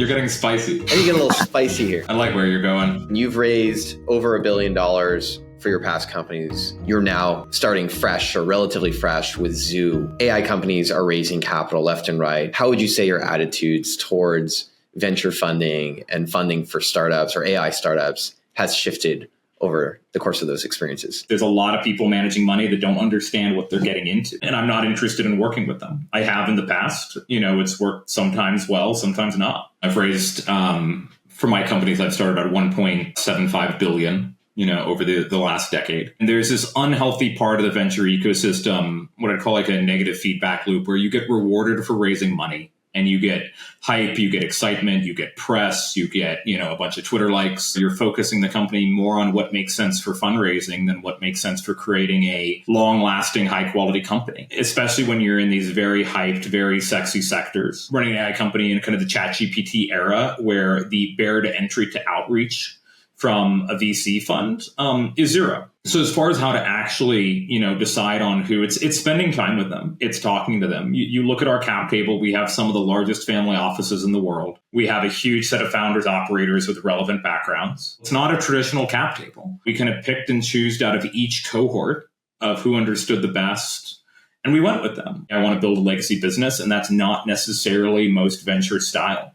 You're getting spicy. And you get a little spicy here. I like where you're going. You've raised over $1 billion for your past companies. You're now starting fresh or relatively fresh with Zoo. AI companies are raising capital left and right. How would you say your attitudes towards venture funding and funding for startups or AI startups has shifted over the course of those experiences? There's a lot of people managing money that don't understand what they're getting into. And I'm not interested in working with them. I have in the past. It's worked sometimes well, sometimes not. I've raised, for my companies, I've started at 1.75 billion, over the last decade. And there's this unhealthy part of the venture ecosystem, what I'd call like a negative feedback loop, where you get rewarded for raising money. And you get hype, you get excitement, you get press, you get, a bunch of Twitter likes. You're focusing the company more on what makes sense for fundraising than what makes sense for creating a long-lasting, high-quality company, especially when you're in these very hyped, very sexy sectors. Running an AI company in kind of the ChatGPT era, where the barrier to entry to outreach from a VC fund is zero. So as far as how to actually, decide on who, it's spending time with them. It's talking to them. You look at our cap table. We have some of the largest family offices in the world. We have a huge set of founders, operators with relevant backgrounds. It's not a traditional cap table. We kind of picked and chose out of each cohort of who understood the best. And we went with them. I want to build a legacy business, and that's not necessarily most venture style.